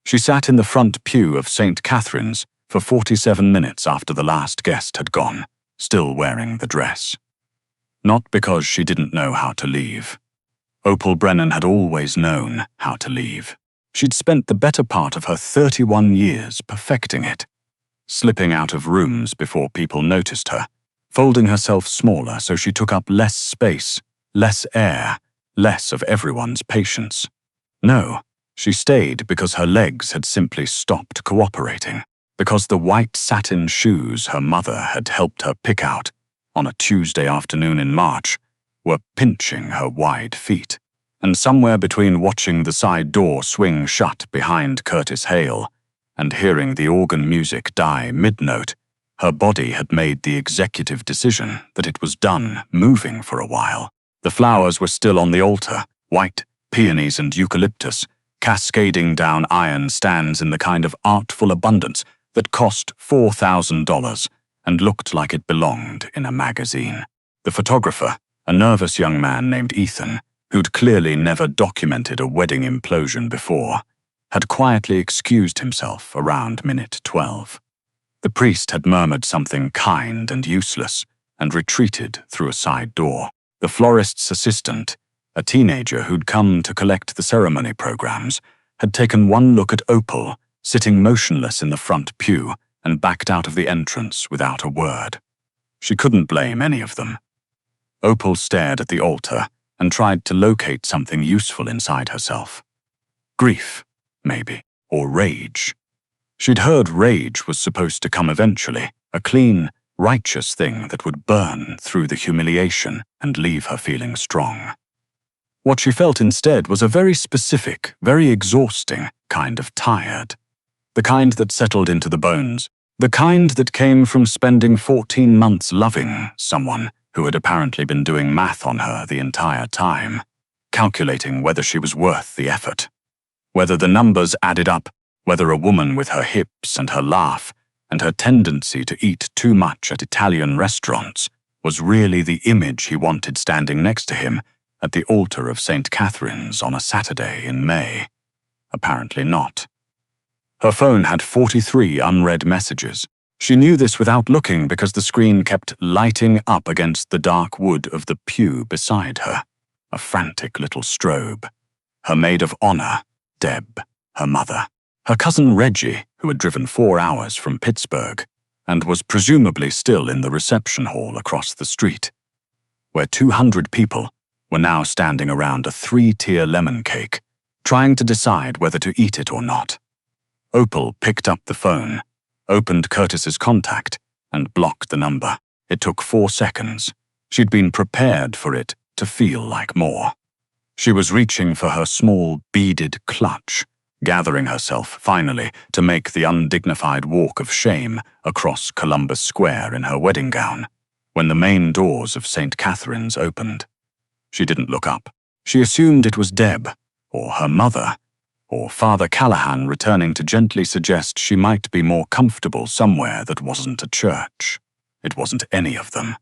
She sat in the front pew of St. Catherine's for 47 minutes after the last guest had gone, still wearing the dress. Not because she didn't know how to leave. Opal Brennan had always known how to leave. She'd spent the better part of her 31 years perfecting it, slipping out of rooms before people noticed her, folding herself smaller so she took up less space, less air, less of everyone's patience. No, she stayed because her legs had simply stopped cooperating, because the white satin shoes her mother had helped her pick out on a Tuesday afternoon in March were pinching her wide feet. And somewhere between watching the side door swing shut behind Curtis Hale and hearing the organ music die mid-note, her body had made the executive decision that it was done moving for a while. The flowers were still on the altar, white, peonies and eucalyptus, cascading down iron stands in the kind of artful abundance that cost $4,000 and looked like it belonged in a magazine. The photographer, a nervous young man named Ethan, who'd clearly never documented a wedding implosion before, had quietly excused himself around minute 12. The priest had murmured something kind and useless and retreated through a side door. The florist's assistant, a teenager who'd come to collect the ceremony programs, had taken one look at Opal, sitting motionless in the front pew, and backed out of the entrance without a word. She couldn't blame any of them. Opal stared at the altar and tried to locate something useful inside herself. Grief, maybe, or rage. She'd heard rage was supposed to come eventually, a clean, righteous thing that would burn through the humiliation and leave her feeling strong. What she felt instead was a very specific, very exhausting kind of tired. The kind that settled into the bones, the kind that came from spending 14 months loving someone who had apparently been doing math on her the entire time, calculating whether she was worth the effort, whether the numbers added up, whether a woman with her hips and her laugh and her tendency to eat too much at Italian restaurants was really the image he wanted standing next to him at the altar of St. Catherine's on a Saturday in May. Apparently not. Her phone had 43 unread messages. She knew this without looking because the screen kept lighting up against the dark wood of the pew beside her, a frantic little strobe. Her maid of honor, Deb, her mother, her cousin Reggie, who had driven 4 hours from Pittsburgh and was presumably still in the reception hall across the street, where 200 people were now standing around a 3-tier lemon cake, trying to decide whether to eat it or not. Opal picked up the phone, opened Curtis's contact, and blocked the number. It took 4 seconds. She'd been prepared for it to feel like more. She was reaching for her small, beaded clutch, gathering herself, finally, to make the undignified walk of shame across Columbus Square in her wedding gown, when the main doors of St. Catherine's opened. She didn't look up. She assumed it was Deb, or her mother, or Father Callahan returning to gently suggest she might be more comfortable somewhere that wasn't a church. It wasn't any of them.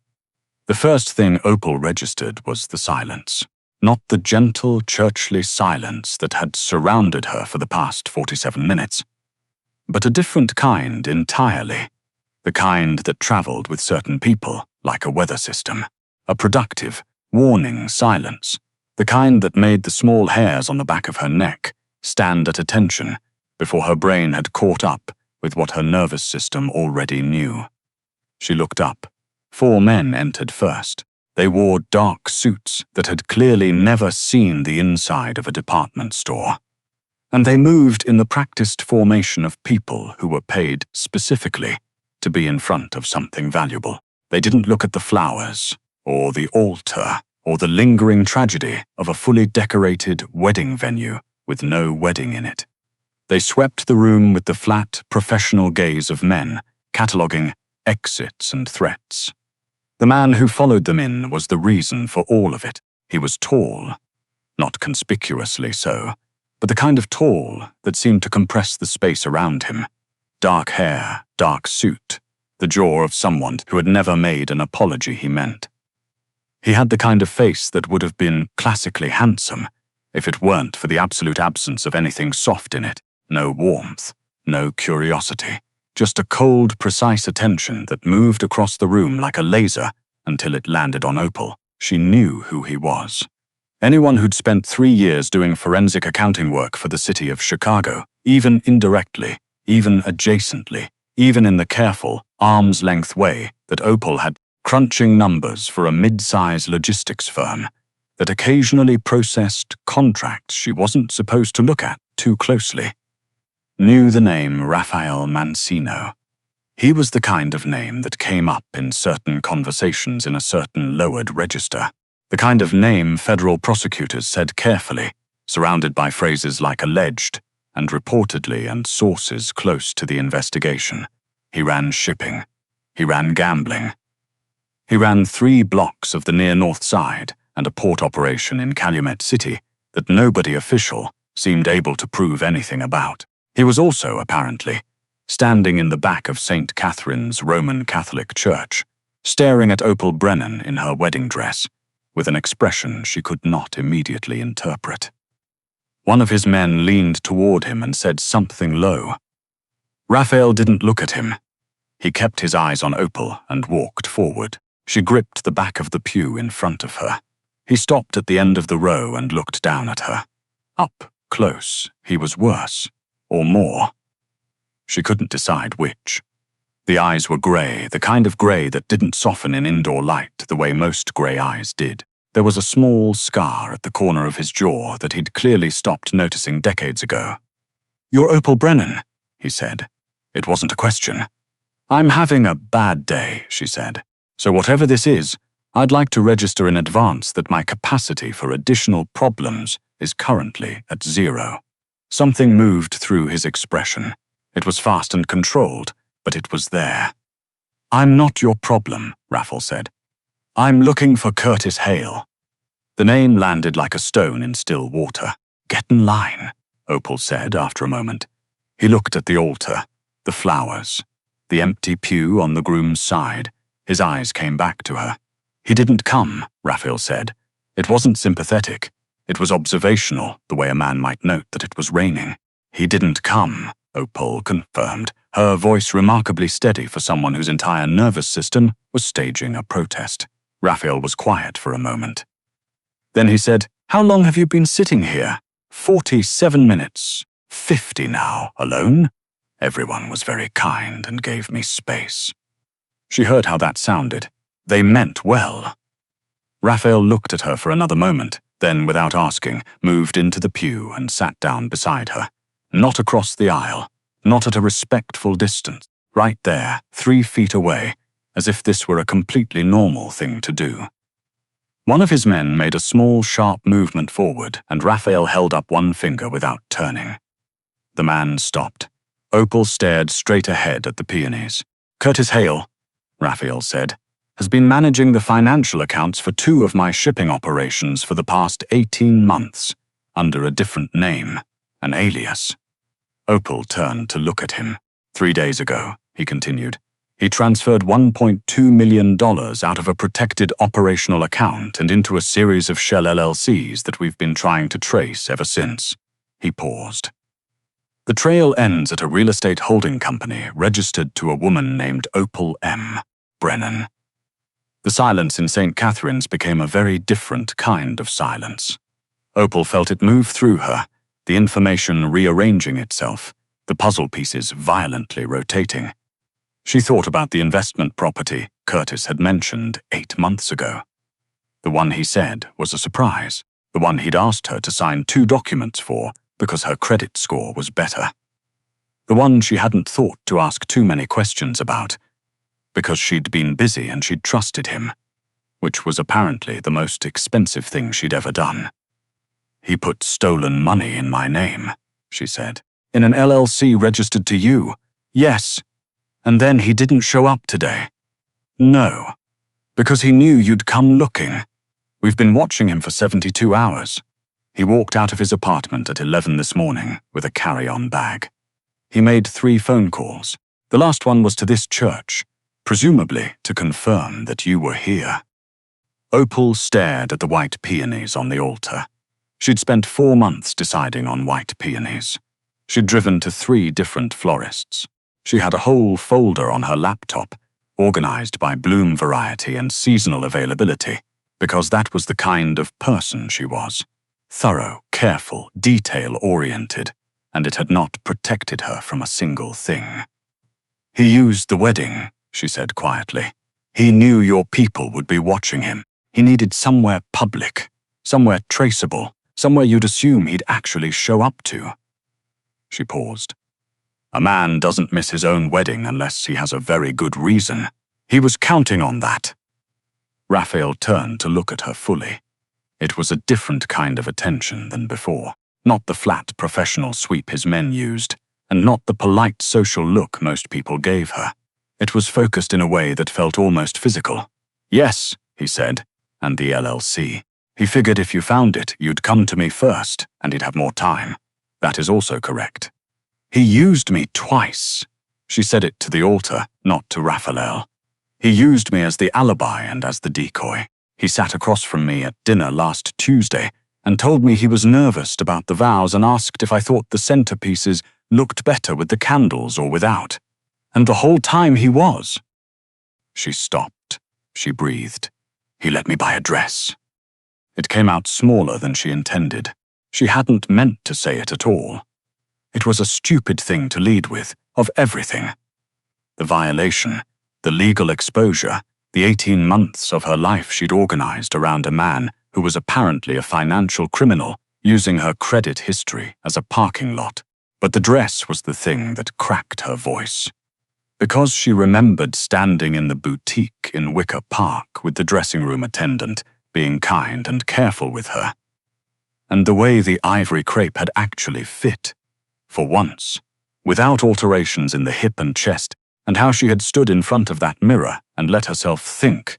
The first thing Opal registered was the silence. Not the gentle, churchly silence that had surrounded her for the past 47 minutes, but a different kind entirely. The kind that traveled with certain people, like a weather system. A productive, warning silence. The kind that made the small hairs on the back of her neck stand at attention before her brain had caught up with what her nervous system already knew. She looked up. 4 men entered first. They wore dark suits that had clearly never seen the inside of a department store. And they moved in the practiced formation of people who were paid specifically to be in front of something valuable. They didn't look at the flowers, or the altar, or the lingering tragedy of a fully decorated wedding venue with no wedding in it. They swept the room with the flat, professional gaze of men, cataloguing exits and threats. The man who followed them in was the reason for all of it. He was tall, not conspicuously so, but the kind of tall that seemed to compress the space around him. Dark hair, dark suit, the jaw of someone who had never made an apology he meant. He had the kind of face that would have been classically handsome if it weren't for the absolute absence of anything soft in it. No warmth, no curiosity, just a cold, precise attention that moved across the room like a laser until it landed on Opal. She knew who he was. Anyone who'd spent 3 years doing forensic accounting work for the city of Chicago, even indirectly, even adjacently, even in the careful, arm's-length way that Opal had, crunching numbers for a mid-size logistics firm that occasionally processed contracts she wasn't supposed to look at too closely, knew the name Raphael Mancino. He was the kind of name that came up in certain conversations in a certain lowered register, the kind of name federal prosecutors said carefully, surrounded by phrases like alleged and reportedly and sources close to the investigation. He ran shipping. He ran gambling. He ran 3 blocks of the near North Side and a port operation in Calumet City that nobody official seemed able to prove anything about. He was also, apparently, standing in the back of St. Catherine's Roman Catholic Church, staring at Opal Brennan in her wedding dress, with an expression she could not immediately interpret. One of his men leaned toward him and said something low. Raphael didn't look at him. He kept his eyes on Opal and walked forward. She gripped the back of the pew in front of her. He stopped at the end of the row and looked down at her. Up close, he was worse, or more. She couldn't decide which. The eyes were grey, the kind of grey that didn't soften in indoor light the way most grey eyes did. There was a small scar at the corner of his jaw that he'd clearly stopped noticing decades ago. "You're Opal Brennan," he said. It wasn't a question. "I'm having a bad day," she said. "So whatever this is, I'd like to register in advance that my capacity for additional problems is currently at 0. Something moved through his expression. It was fast and controlled, but it was there. "I'm not your problem," Raphael said. "I'm looking for Curtis Hale." The name landed like a stone in still water. "Get in line," Opal said after a moment. He looked at the altar, the flowers, the empty pew on the groom's side. His eyes came back to her. "He didn't come," Raphael said. It wasn't sympathetic. It was observational, the way a man might note that it was raining. "He didn't come," Opal confirmed, her voice remarkably steady for someone whose entire nervous system was staging a protest. Raphael was quiet for a moment. Then he said, "How long have you been sitting here?" 47 minutes. 50 now, alone? Everyone was very kind and gave me space. She heard how that sounded. They meant well. Raphael looked at her for another moment, then, without asking, moved into the pew and sat down beside her. Not across the aisle, not at a respectful distance, right there, 3 feet away, as if this were a completely normal thing to do. One of his men made a small, sharp movement forward, and Raphael held up one finger without turning. The man stopped. Opal stared straight ahead at the peonies. "Curtis Hale," Raphael said, "has been managing the financial accounts for 2 of my shipping operations for the past 18 months, under a different name, an alias." Opal turned to look at him. 3 days ago, he continued, he transferred $1.2 million out of a protected operational account and into a series of shell LLCs that we've been trying to trace ever since. He paused. "The trail ends at a real estate holding company registered to a woman named Opal M. Brennan." The silence in St. Catherine's became a very different kind of silence. Opal felt it move through her, the information rearranging itself, the puzzle pieces violently rotating. She thought about the investment property Curtis had mentioned 8 months ago. The one he said was a surprise, the one he'd asked her to sign 2 documents for because her credit score was better. The one she hadn't thought to ask too many questions about, because she'd been busy and she'd trusted him, which was apparently the most expensive thing she'd ever done. "He put stolen money in my name," she said. "In an LLC registered to you." "Yes. And then he didn't show up today." "No. Because he knew you'd come looking. We've been watching him for 72 hours. He walked out of his apartment at 11 this morning with a carry-on bag. He made 3 phone calls. The last one was to this church, presumably to confirm that you were here." Opal stared at the white peonies on the altar. She'd spent 4 months deciding on white peonies. She'd driven to 3 different florists. She had a whole folder on her laptop, organized by bloom variety and seasonal availability, because that was the kind of person she was. Thorough, careful, detail-oriented, and it had not protected her from a single thing. "He used the wedding," she said quietly. "He knew your people would be watching him. He needed somewhere public, somewhere traceable, somewhere you'd assume he'd actually show up to." She paused. "A man doesn't miss his own wedding unless he has a very good reason. He was counting on that." Raphael turned to look at her fully. It was a different kind of attention than before, not the flat professional sweep his men used, and not the polite social look most people gave her. It was focused in a way that felt almost physical. "Yes," he said, "and the LLC. He figured if you found it, you'd come to me first, and he'd have more time. That is also correct." "He used me twice." She said it to the altar, not to Raphael. "He used me as the alibi and as the decoy. He sat across from me at dinner last Tuesday and told me he was nervous about the vows and asked if I thought the centerpieces looked better with the candles or without. And the whole time he was." She stopped. She breathed. "He let me buy a dress." It came out smaller than she intended. She hadn't meant to say it at all. It was a stupid thing to lead with, of everything. The violation, the legal exposure, the 18 months of her life she'd organized around a man who was apparently a financial criminal, using her credit history as a parking lot. But the dress was the thing that cracked her voice. Because she remembered standing in the boutique in Wicker Park with the dressing room attendant being kind and careful with her. And the way the ivory crepe had actually fit, for once, without alterations in the hip and chest, and how she had stood in front of that mirror and let herself think,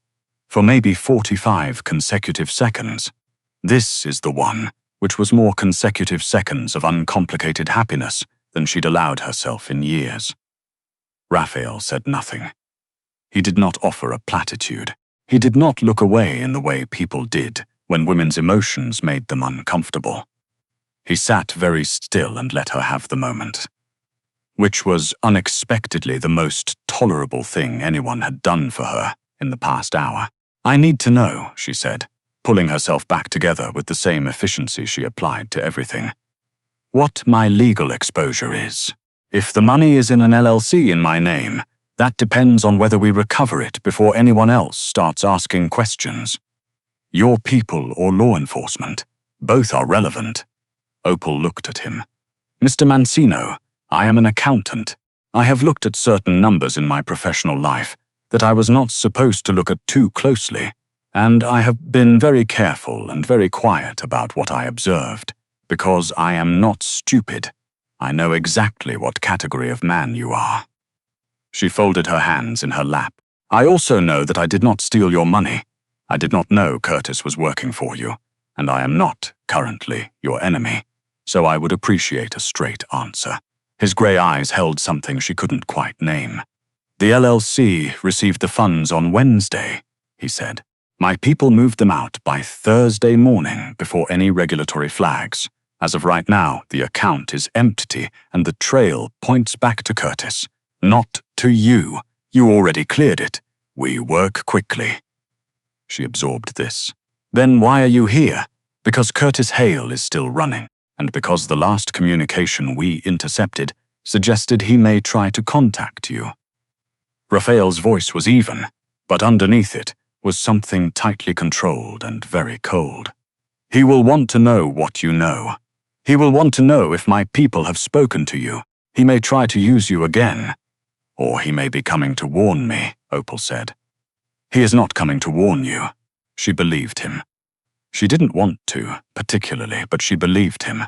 for maybe 45 consecutive seconds. This is the one which was more consecutive seconds of uncomplicated happiness than she'd allowed herself in years. Raphael said nothing. He did not offer a platitude. He did not look away in the way people did when women's emotions made them uncomfortable. He sat very still and let her have the moment, which was unexpectedly the most tolerable thing anyone had done for her in the past hour. "I need to know," she said, pulling herself back together with the same efficiency she applied to everything, "what my legal exposure is. If the money is in an LLC in my name, that depends on whether we recover it before anyone else starts asking questions. Your people or law enforcement, both are relevant." Opal looked at him. "Mr. Mancino, I am an accountant. I have looked at certain numbers in my professional life that I was not supposed to look at too closely, and I have been very careful and very quiet about what I observed, because I am not stupid. I know exactly what category of man you are." She folded her hands in her lap. "I also know that I did not steal your money. I did not know Curtis was working for you, and I am not, currently, your enemy, so I would appreciate a straight answer." His grey eyes held something she couldn't quite name. "The LLC received the funds on Wednesday," he said. "My people moved them out by Thursday morning before any regulatory flags. As of right now, the account is empty and the trail points back to Curtis, not to you. You already cleared it. We work quickly." She absorbed this. "Then why are you here?" "Because Curtis Hale is still running, and because the last communication we intercepted suggested he may try to contact you." Raphael's voice was even, but underneath it was something tightly controlled and very cold. "He will want to know what you know. He will want to know if my people have spoken to you. He may try to use you again. Or he may be coming to warn me," Opal said. "He is not coming to warn you." She believed him. She didn't want to, particularly, but she believed him.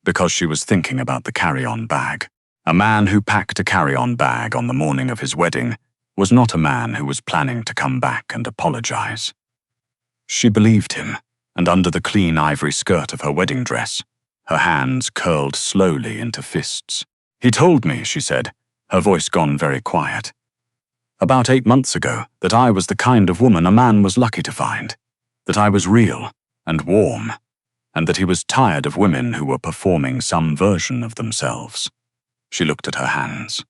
Because she was thinking about the carry-on bag. A man who packed a carry-on bag on the morning of his wedding was not a man who was planning to come back and apologize. She believed him, and under the clean ivory skirt of her wedding dress, her hands curled slowly into fists. "He told me," she said, her voice gone very quiet, "about 8 months ago, that I was the kind of woman a man was lucky to find, that I was real and warm. and that he was tired of women who were performing some version of themselves. She looked at her hands.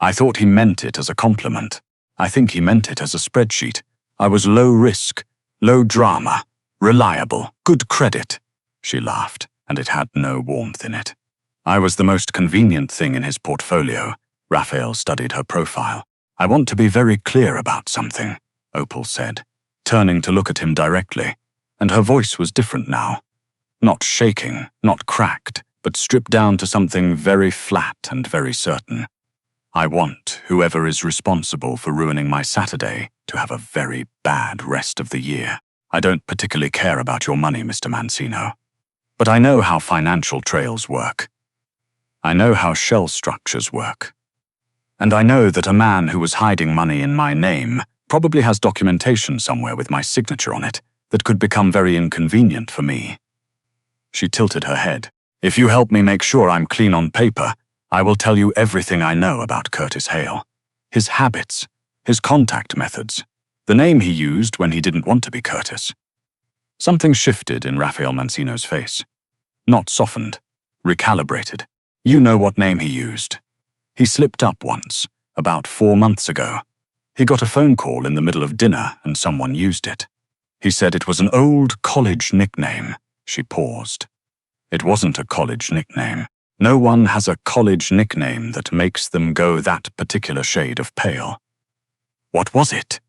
I thought he meant it as a compliment. I think he meant it as a spreadsheet. I was low risk, low drama, reliable, good credit. She laughed, and it had no warmth in it. I was the most convenient thing in his portfolio. Raphael studied her profile. I want to be very clear about something, Opal said, turning to look at him directly, and her voice was different now. Not shaking, not cracked, but stripped down to something very flat and very certain. I want whoever is responsible for ruining my Saturday to have a very bad rest of the year. I don't particularly care about your money, Mr. Mancino. But I know how financial trails work. I know how shell structures work. And I know that a man who was hiding money in my name probably has documentation somewhere with my signature on it that could become very inconvenient for me. She tilted her head. If you help me make sure I'm clean on paper, I will tell you everything I know about Curtis Hale. His habits, his contact methods, the name he used when he didn't want to be Curtis. Something shifted in Raphael Mancino's face. Not softened, recalibrated. You know what name he used. He slipped up once, about 4 months ago. He got a phone call in the middle of dinner and someone used it. He said it was an old college nickname. She paused. It wasn't a college nickname. No one has a college nickname that makes them go that particular shade of pale. What was it?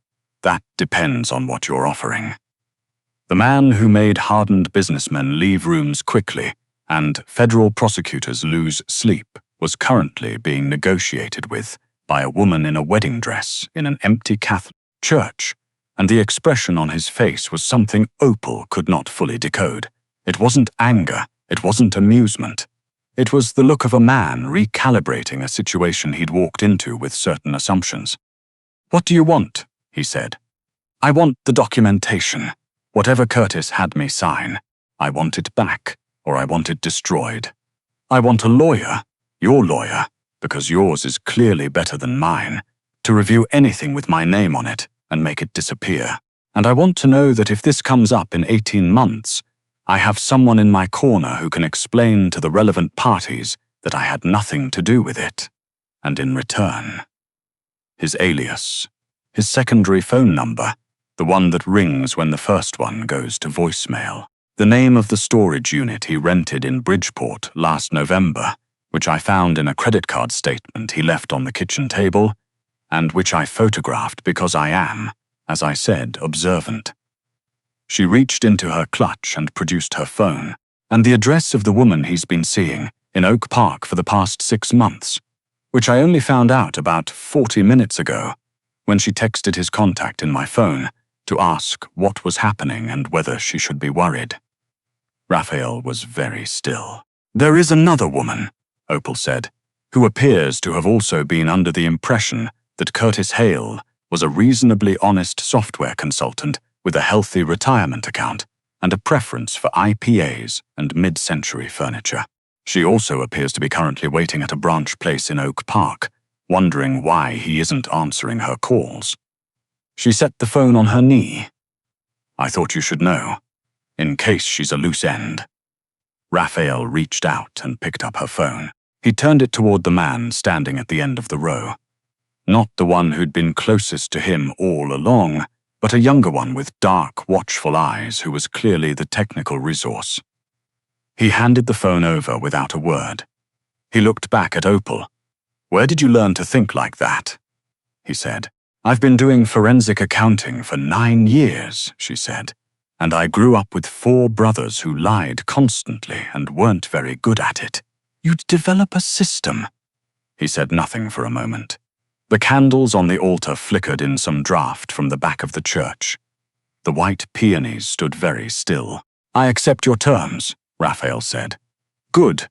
That depends on what you're offering. The man who made hardened businessmen leave rooms quickly and federal prosecutors lose sleep was currently being negotiated with by a woman in a wedding dress in an empty Catholic church, and the expression on his face was something Opal could not fully decode. It wasn't anger, it wasn't amusement. It was the look of a man recalibrating a situation he'd walked into with certain assumptions. What do you want? He said. I want the documentation. Whatever Curtis had me sign, I want it back, or I want it destroyed. I want a lawyer, your lawyer, because yours is clearly better than mine, to review anything with my name on it and make it disappear. And I want to know that if this comes up in 18 months, I have someone in my corner who can explain to the relevant parties that I had nothing to do with it. And in return, his alias, his secondary phone number, the one that rings when the first one goes to voicemail, the name of the storage unit he rented in Bridgeport last November, which I found in a credit card statement he left on the kitchen table, and which I photographed because I am, as I said, observant. She reached into her clutch and produced her phone, and the address of the woman he's been seeing in Oak Park for the past 6 months, which I only found out about 40 minutes ago when she texted his contact in my phone to ask what was happening and whether she should be worried. Raphael was very still. There is another woman, Opal said, who appears to have also been under the impression that Curtis Hale was a reasonably honest software consultant with a healthy retirement account and a preference for IPAs and mid-century furniture. She also appears to be currently waiting at a branch place in Oak Park, wondering why he isn't answering her calls. She set the phone on her knee. I thought you should know, in case she's a loose end. Raphael reached out and picked up her phone. He turned it toward the man standing at the end of the row. Not the one who'd been closest to him all along, but a younger one with dark, watchful eyes who was clearly the technical resource. He handed the phone over without a word. He looked back at Opal. Where did you learn to think like that? He said. I've been doing forensic accounting for 9 years, she said, and I grew up with 4 brothers who lied constantly and weren't very good at it. You'd develop a system. He said nothing for a moment. The candles on the altar flickered in some draught from the back of the church. The white peonies stood very still. I accept your terms, Raphael said. Good.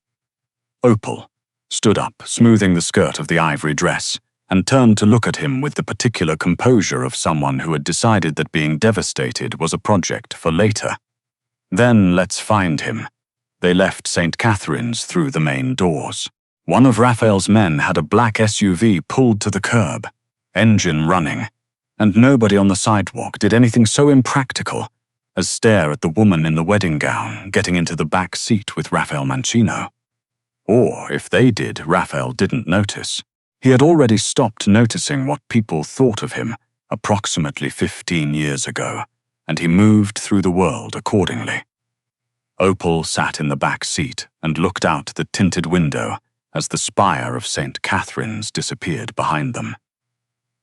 Opal stood up, smoothing the skirt of the ivory dress, and turned to look at him with the particular composure of someone who had decided that being devastated was a project for later. Then let's find him. They left St. Catherine's through the main doors. One of Raphael's men had a black SUV pulled to the curb, engine running, and nobody on the sidewalk did anything so impractical as stare at the woman in the wedding gown getting into the back seat with Raphael Mancino. Or, if they did, Raphael didn't notice. He had already stopped noticing what people thought of him approximately 15 years ago, and he moved through the world accordingly. Opal sat in the back seat and looked out the tinted window as the spire of St. Catherine's disappeared behind them.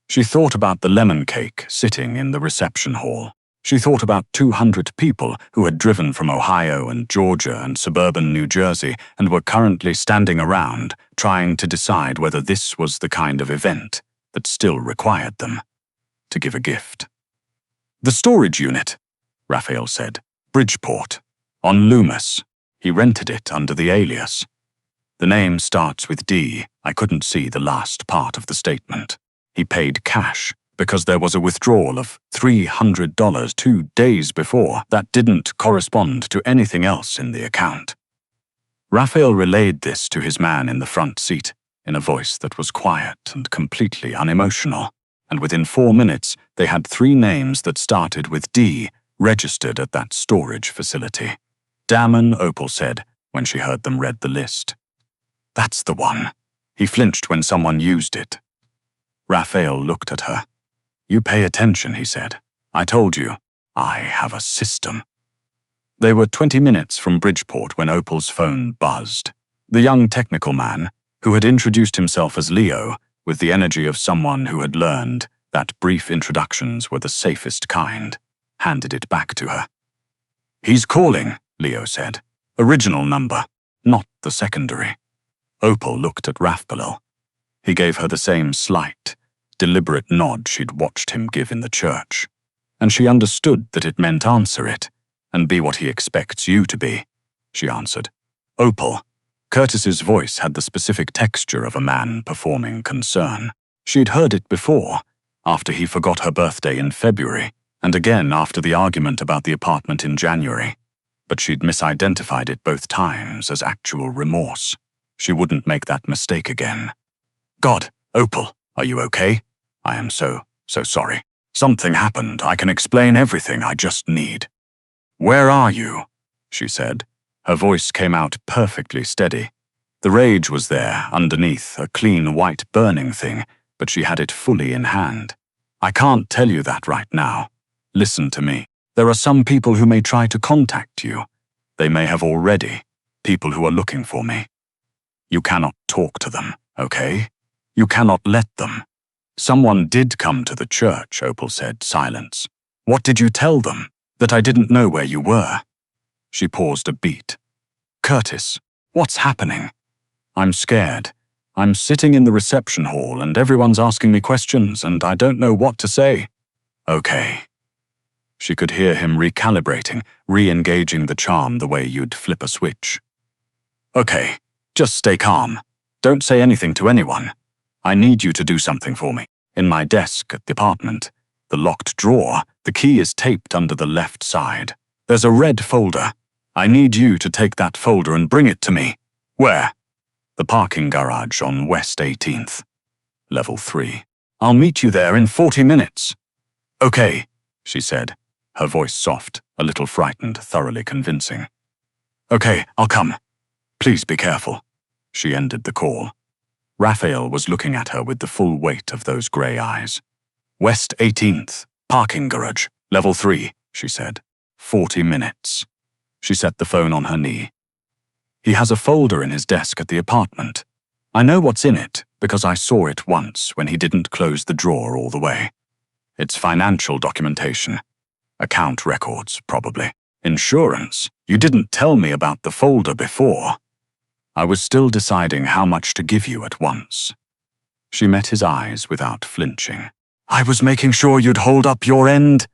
She thought about the lemon cake sitting in the reception hall. She thought about 200 people who had driven from Ohio and Georgia and suburban New Jersey and were currently standing around trying to decide whether this was the kind of event that still required them to give a gift. "The storage unit," Raphael said. "Bridgeport. On Loomis. He rented it under the alias. The name starts with D. I couldn't see the last part of the statement. He paid cash because there was a withdrawal of $300 2 days before that didn't correspond to anything else in the account." Raphael relayed this to his man in the front seat in a voice that was quiet and completely unemotional, and within 4 minutes they had 3 names that started with D registered at that storage facility. "Damon," Opal said when she heard them read the list. "That's the one." He flinched when someone used it. Raphael looked at her. "You pay attention," he said. "I told you, I have a system." They were 20 minutes from Bridgeport when Opal's phone buzzed. The young technical man, who had introduced himself as Leo, with the energy of someone who had learned that brief introductions were the safest kind, handed it back to her. "He's calling," Leo said. "Original number, not the secondary." Opal looked at Rathpalil. He gave her the same slight, deliberate nod she'd watched him give in the church, and she understood that it meant answer it, and be what he expects you to be. She answered. "Opal." Curtis's voice had the specific texture of a man performing concern. She'd heard it before, after he forgot her birthday in February, and again after the argument about the apartment in January, but she'd misidentified it both times as actual remorse. She wouldn't make that mistake again. "God, Opal, are you okay? I am so sorry. Something happened. I can explain everything. I just need." "Where are you?" she said. Her voice came out perfectly steady. The rage was there, underneath, a clean white burning thing, but she had it fully in hand. "I can't tell you that right now. Listen to me. There are some people who may try to contact you. They may have already. People who are looking for me. You cannot talk to them, okay? You cannot let them." "Someone did come to the church," Opal said, silence. "What did you tell them? That I didn't know where you were?" She paused a beat. "Curtis, what's happening?" "I'm scared. I'm sitting in the reception hall and everyone's asking me questions and I don't know what to say." "Okay." She could hear him recalibrating, re-engaging the charm the way you'd flip a switch. "Okay, just stay calm. Don't say anything to anyone. I need you to do something for me. In my desk at the apartment, the locked drawer, the key is taped under the left side. There's a red folder. I need you to take that folder and bring it to me." "Where?" "The parking garage on West 18th. Level 3. I'll meet you there in 40 minutes. "Okay," she said, her voice soft, a little frightened, thoroughly convincing. "Okay, I'll come. Please be careful." She ended the call. Raphael was looking at her with the full weight of those grey eyes. "West 18th, parking garage, level 3, she said. 40 minutes. She set the phone on her knee. "He has a folder in his desk at the apartment. I know what's in it because I saw it once when he didn't close the drawer all the way. It's financial documentation. Account records, probably. Insurance. You didn't tell me about the folder before. I was still deciding how much to give you at once." She met his eyes without flinching. "I was making sure you'd hold up your end."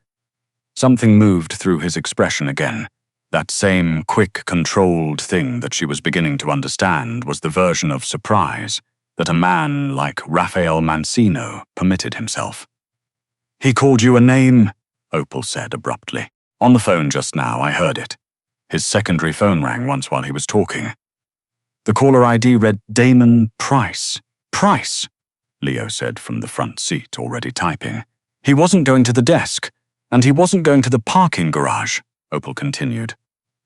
Something moved through his expression again. That same quick, controlled thing that she was beginning to understand was the version of surprise that a man like Raphael Mancino permitted himself. "He called you a name," Opal said abruptly. "On the phone just now, I heard it. His secondary phone rang once while he was talking. The caller ID read Damon Price. "Price," Leo said from the front seat, already typing. "He wasn't going to the desk, and he wasn't going to the parking garage. Opal continued.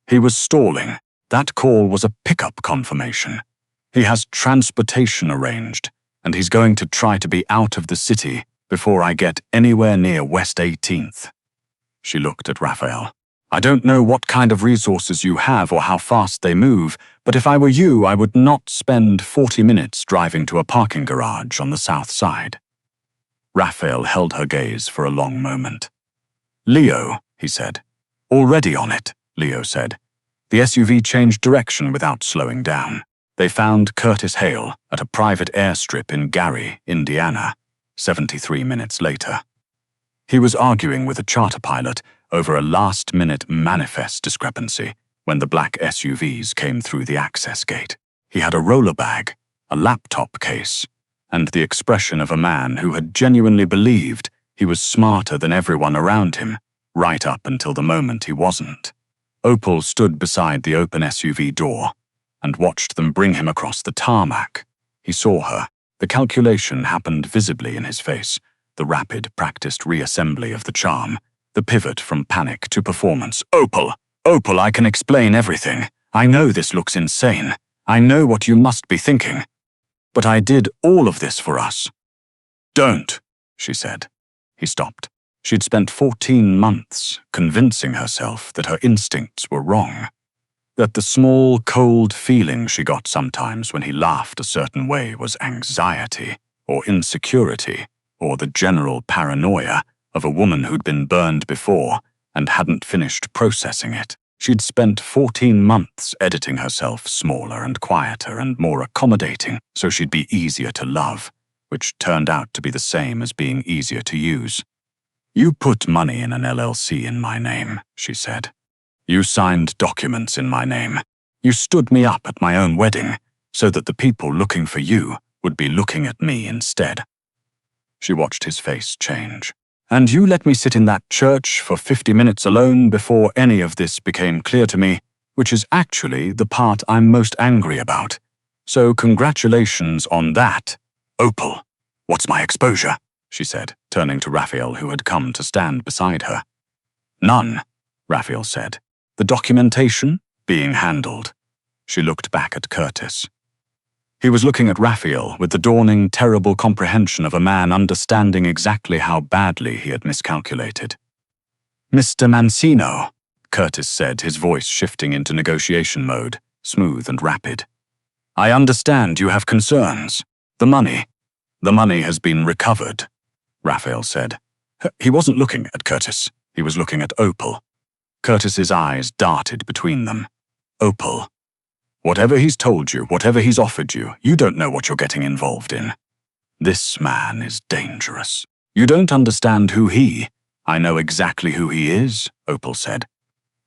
He was stalling. That call was a pickup confirmation. He has transportation arranged, and he's going to try to be out of the city before I get anywhere near West 18th. She looked at Raphael. I don't know what kind of resources you have or how fast they move, but if I were you, I would not spend 40 minutes driving to a parking garage on the south side. Raphael held her gaze for a long moment. Leo, he said. Already on it, Leo said. The SUV changed direction without slowing down. They found Curtis Hale at a private airstrip in Gary, Indiana, 73 minutes later. He was arguing with a charter pilot over a last-minute manifest discrepancy when the black SUVs came through the access gate. He had a roller bag, a laptop case, and the expression of a man who had genuinely believed he was smarter than everyone around him, right up until the moment he wasn't. Opal stood beside the open SUV door and watched them bring him across the tarmac. He saw her. The calculation happened visibly in his face, the rapid, practiced reassembly of the charm, the pivot from panic to performance. Opal, I can explain everything. I know this looks insane. I know what you must be thinking. But I did all of this for us. Don't, she said. He stopped. She'd spent 14 months convincing herself that her instincts were wrong, that the small, cold feeling she got sometimes when he laughed a certain way was anxiety or insecurity or the general paranoia of a woman who'd been burned before and hadn't finished processing it. She'd spent 14 months editing herself smaller and quieter and more accommodating so she'd be easier to love, which turned out to be the same as being easier to use. You put money in an LLC in my name, she said. You signed documents in my name. You stood me up at my own wedding so that the people looking for you would be looking at me instead. She watched his face change. And you let me sit in that church for 50 minutes alone before any of this became clear to me, which is actually the part I'm most angry about. So congratulations on that, Opal. What's my exposure? She said, turning to Raphael, who had come to stand beside her. None, Raphael said. The documentation being handled. She looked back at Curtis. He was looking at Raphael with the dawning, terrible comprehension of a man understanding exactly how badly he had miscalculated. Mr. Mancino, Curtis said, his voice shifting into negotiation mode, smooth and rapid. I understand you have concerns. The money has been recovered, Raphael said. He wasn't looking at Curtis. He was looking at Opal. Curtis's eyes darted between them. Opal. Whatever he's told you, whatever he's offered you, you don't know what you're getting involved in. This man is dangerous. You don't understand I know exactly who he is, Opal said.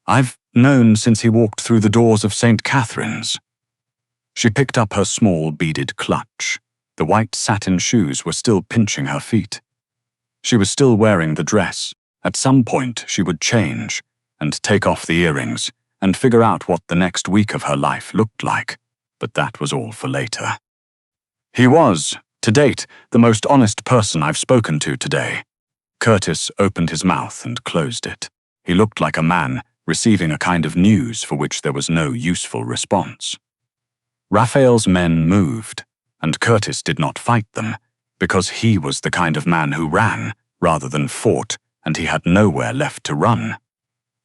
I've known since he walked through the doors of St. Catherine's. She picked up her small beaded clutch. The white satin shoes were still pinching her feet. She was still wearing the dress. At some point she would change and take off the earrings and figure out what the next week of her life looked like, but that was all for later. He was, to date, the most honest person I've spoken to today. Curtis opened his mouth and closed it. He looked like a man receiving a kind of news for which there was no useful response. Raphael's men moved, and Curtis did not fight them, because he was the kind of man who ran rather than fought, and he had nowhere left to run.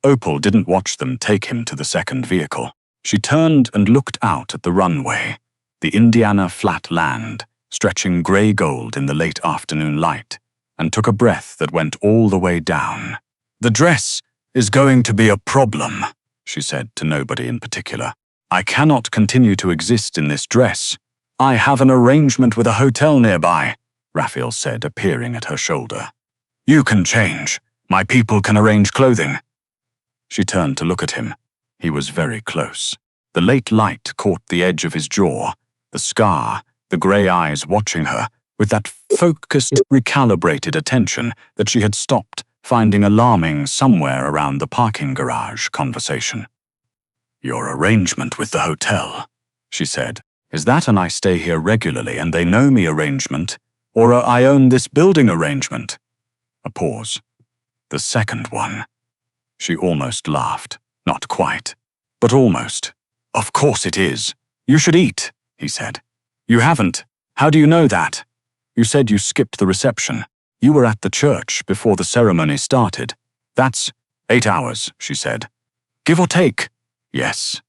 Opal didn't watch them take him to the second vehicle. She turned and looked out at the runway, the Indiana flat land, stretching grey gold in the late afternoon light, and took a breath that went all the way down. The dress is going to be a problem, she said to nobody in particular. I cannot continue to exist in this dress. I have an arrangement with a hotel nearby, Raphael said, appearing at her shoulder. You can change. My people can arrange clothing. She turned to look at him. He was very close. The late light caught the edge of his jaw, the scar, the grey eyes watching her, with that focused, recalibrated attention that she had stopped finding alarming somewhere around the parking garage conversation. Your arrangement with the hotel, she said. Is that an I stay here regularly and they know me arrangement, or a I own this building arrangement? A pause. The second one. She almost laughed. Not quite, but almost. Of course it is. You should eat, he said. You haven't. How do you know that? You said you skipped the reception. You were at the church before the ceremony started. That's 8 hours, she said. Give or take. Yes.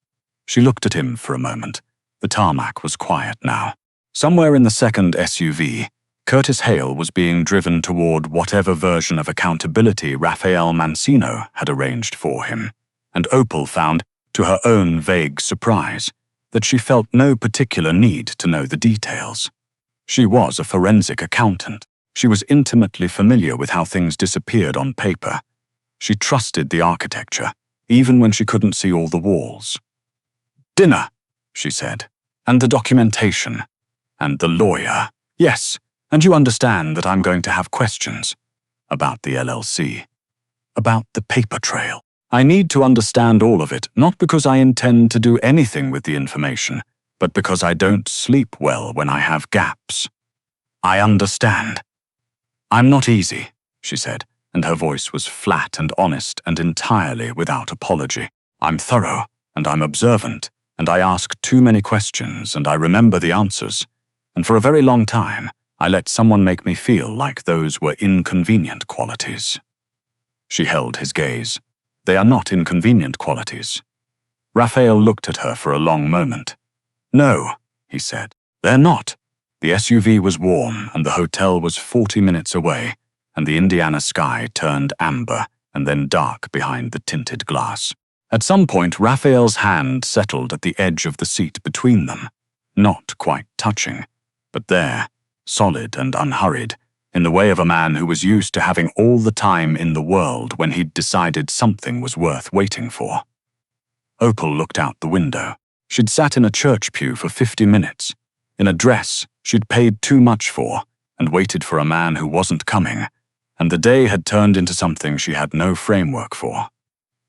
She looked at him for a moment. The tarmac was quiet now. Somewhere in the second SUV, Curtis Hale was being driven toward whatever version of accountability Raphael Mancino had arranged for him, and Opal found, to her own vague surprise, that she felt no particular need to know the details. She was a forensic accountant. She was intimately familiar with how things disappeared on paper. She trusted the architecture, even when she couldn't see all the walls. Dinner, she said, and the documentation, and the lawyer. Yes, and you understand that I'm going to have questions about the LLC, about the paper trail. I need to understand all of it, not because I intend to do anything with the information, but because I don't sleep well when I have gaps. I understand. I'm not easy, she said, and her voice was flat and honest and entirely without apology. I'm thorough, and I'm observant, and I ask too many questions, and I remember the answers. And for a very long time, I let someone make me feel like those were inconvenient qualities. She held his gaze. They are not inconvenient qualities. Raphael looked at her for a long moment. No, he said, they're not. The SUV was warm, and the hotel was 40 minutes away, and the Indiana sky turned amber and then dark behind the tinted glass. At some point, Raphael's hand settled at the edge of the seat between them, not quite touching, but there, solid and unhurried, in the way of a man who was used to having all the time in the world when he'd decided something was worth waiting for. Opal looked out the window. She'd sat in a church pew for 50 minutes, in a dress she'd paid too much for, and waited for a man who wasn't coming, and the day had turned into something she had no framework for.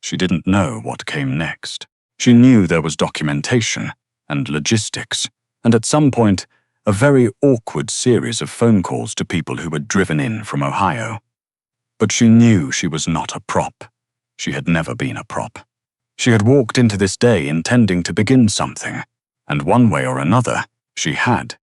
She didn't know what came next. She knew there was documentation and logistics, and at some point, a very awkward series of phone calls to people who had driven in from Ohio. But she knew she was not a prop. She had never been a prop. She had walked into this day intending to begin something, and one way or another, she had.